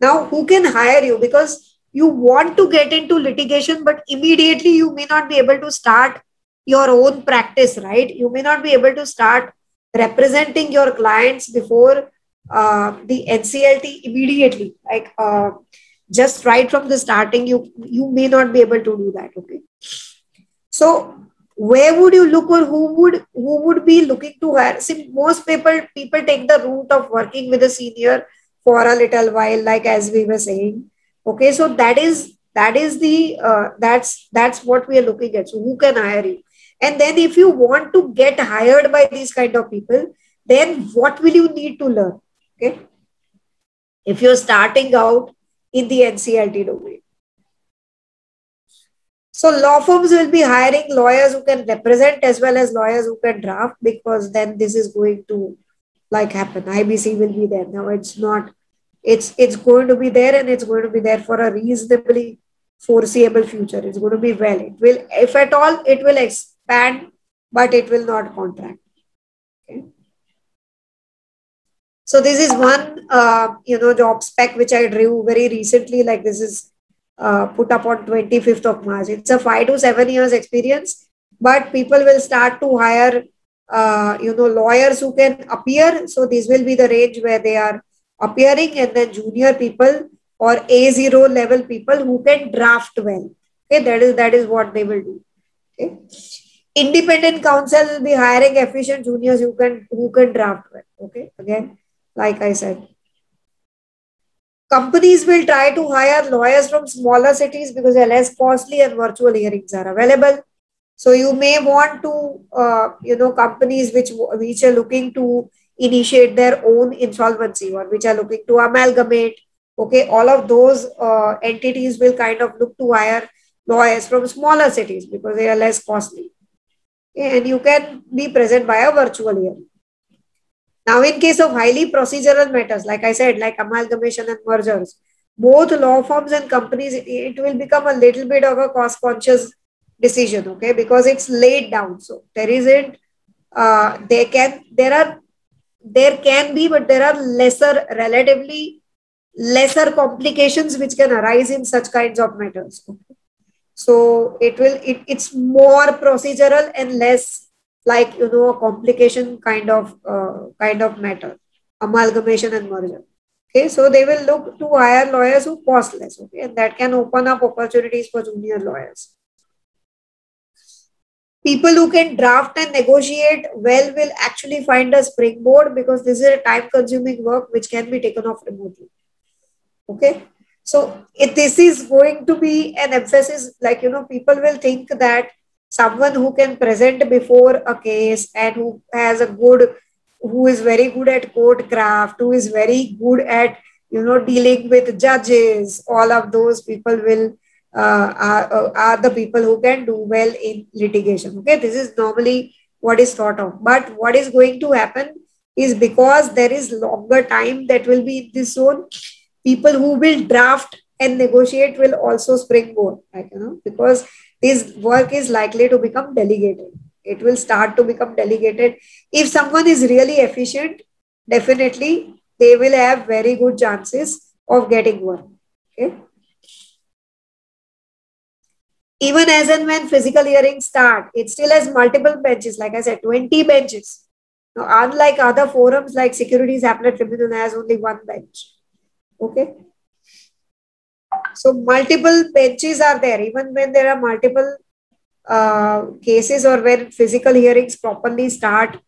Now, who can hire you? Because you want to get into litigation, but immediately you may not be able to start your own practice, right? You may not be able to start representing your clients before the NCLT immediately. Like just right from the starting, you may not be able to do that. Okay. So where would you look, or who would be looking to hire? See, most people take the route of working with a senior for a little while, like as we were saying. Okay, so that is the that's what we are looking at. So who can hire you? And then if you want to get hired by these kind of people, then what will you need to learn? Okay, if you're starting out in the NCLT domain. So law firms will be hiring lawyers who can represent as well as lawyers who can draft, because then this is going to like happen. IBC will be there. Now it's not, it's going to be there, and it's going to be there for a reasonably foreseeable future. It's going to be well. It will, if at all, it will expand, but it will not contract. Okay. So this is one job spec which I drew very recently. Like this is put up on 25th of March. It's a 5 to 7 years experience, but people will start to hire, lawyers who can appear. So this will be the range where they are appearing, and then junior people or A0 level people who can draft well. Okay, that is what they will do. Okay. Independent counsel will be hiring efficient juniors who can draft well. Okay, again, like I said, companies will try to hire lawyers from smaller cities because they're less costly and virtual hearings are available. So you may want to, companies which are looking to initiate their own insolvency, or which are looking to amalgamate. Okay, all of those entities will kind of look to hire lawyers from smaller cities because they are less costly. Okay, and you can be present by a virtual hearing. Now, in case of highly procedural matters, like I said, like amalgamation and mergers, both law firms and companies, it will become a little bit of a cost conscious decision, okay, because it's laid down. So there isn't, there can be, but there are relatively lesser complications which can arise in such kinds of matters. Okay. So it's more procedural and less like a complication kind of matter, amalgamation and merger. Okay, so they will look to hire lawyers who cost less. Okay, and that can open up opportunities for junior lawyers. People who can draft and negotiate well will actually find a springboard, because this is a time consuming work which can be taken off remotely. Okay. So this is going to be an emphasis, like, people will think that someone who can present before a case and who is very good at court craft, who is very good at, dealing with judges, all of those people are the people who can do well in litigation. Okay. This is normally what is thought of. But what is going to happen is, because there is longer time that will be in this zone, people who will draft and negotiate will also springboard, like, because this work is likely to become delegated. It will start to become delegated. If someone is really efficient, definitely they will have very good chances of getting work. Okay. Even as and when physical hearings start, it still has multiple benches. Like I said, 20 benches. Now, unlike other forums like Securities Appellate Tribunal has only one bench. Okay. So multiple benches are there, even when there are multiple cases, or when physical hearings properly start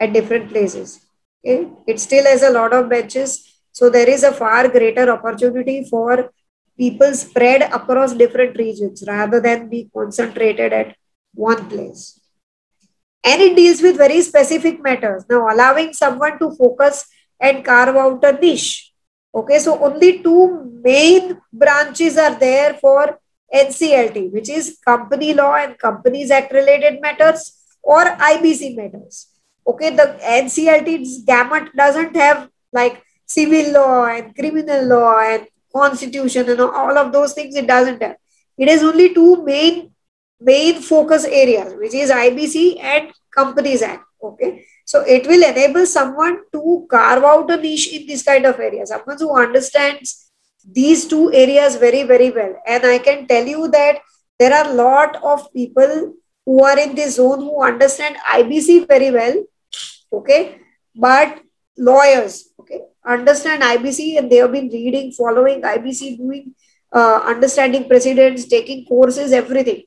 at different places. Okay. It still has a lot of benches. So there is a far greater opportunity for people spread across different regions rather than be concentrated at one place. And it deals with very specific matters. Now, allowing someone to focus and carve out a niche. Okay, so only two main branches are there for NCLT, which is Company Law and Companies Act related matters, or IBC matters. Okay, the NCLT's gamut doesn't have like civil law and criminal law and constitution and all of those things. It doesn't have. It has only two main focus areas, which is IBC and Companies Act. Okay. So it will enable someone to carve out a niche in this kind of area. Someone who understands these two areas very, very well. And I can tell you that there are a lot of people who are in this zone who understand IBC very well, okay, but lawyers, okay, understand IBC, and they have been reading, following IBC, doing understanding precedents, taking courses, everything,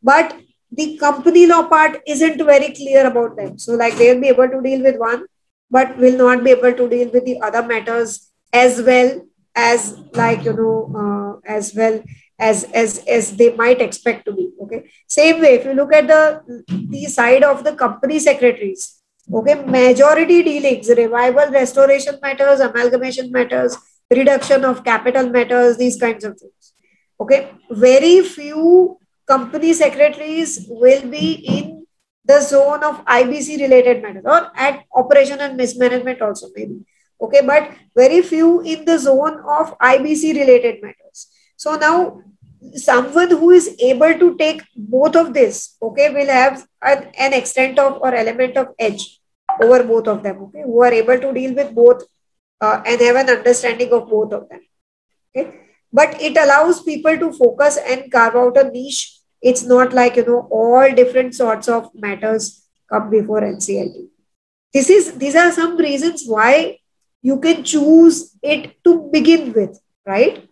but the company law part isn't very clear about them. So like they'll be able to deal with one, but will not be able to deal with the other matters as well as, like, as well as they might expect to be. Okay. Same way, if you look at the side of the company secretaries, okay, majority dealings, revival, restoration matters, amalgamation matters, reduction of capital matters, these kinds of things. Okay. Very few company secretaries will be in the zone of IBC related matters, or at operation and mismanagement also maybe. Okay, but very few in the zone of IBC related matters. So now someone who is able to take both of this, okay, will have an extent of or element of edge over both of them, okay, who are able to deal with both and have an understanding of both of them. Okay. But it allows people to focus and carve out a niche. It's not like, all different sorts of matters come before NCLT. These are some reasons why you can choose it to begin with, right?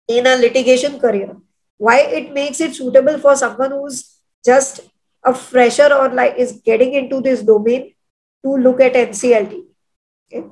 In a litigation career. Why it makes it suitable for someone who's just a fresher or like is getting into this domain to look at NCLT. Okay.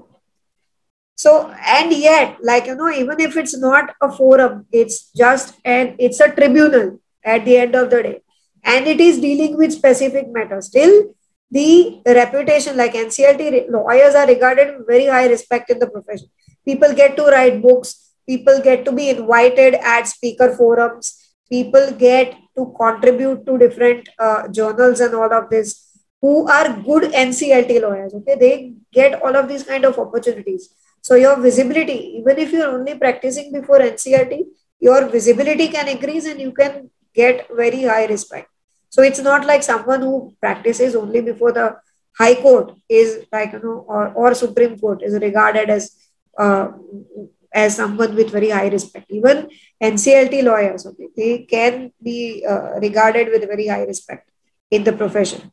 So, and yet, like, even if it's not a forum, it's a tribunal at the end of the day. And it is dealing with specific matters. Still, the reputation, like NCLT lawyers are regarded with very high respect in the profession. People get to write books, people get to be invited at speaker forums, people get to contribute to different journals and all of this, who are good NCLT lawyers. Okay, they get all of these kind of opportunities. So your visibility, even if you're only practicing before NCLT, your visibility can increase and you can get very high respect. So it's not like someone who practices only before the High Court is like, or Supreme Court is regarded uh, as someone with very high respect. Even NCLT lawyers, okay, they can be regarded with very high respect in the profession.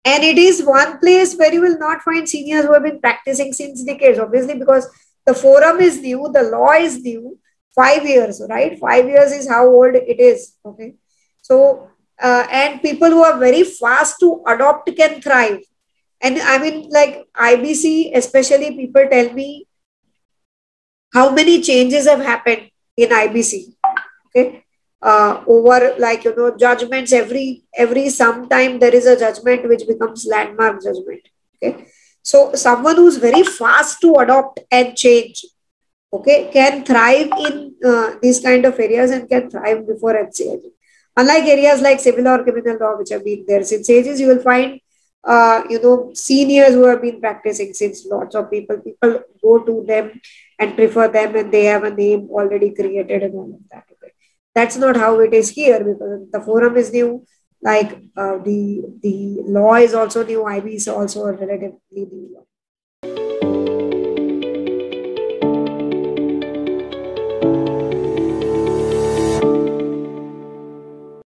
And it is one place where you will not find seniors who have been practicing since decades, obviously, because the forum is new, the law is new. 5 years, right? 5 years is how old it is. Okay. So, and people who are very fast to adopt can thrive. And I mean, like IBC, especially, people tell me how many changes have happened in IBC. Okay. Over, like, judgments, every sometime there is a judgment which becomes landmark judgment. Okay. So someone who's very fast to adopt and change, okay, can thrive in these kind of areas and can thrive before NCLT. Unlike areas like civil or criminal law, which have been there since ages, you will find, seniors who have been practicing since. Lots of people go to them and prefer them, and they have a name already created and all of that. Okay. That's not how it is here, because the forum is new. Like the law is also new. IB is also a relatively new law.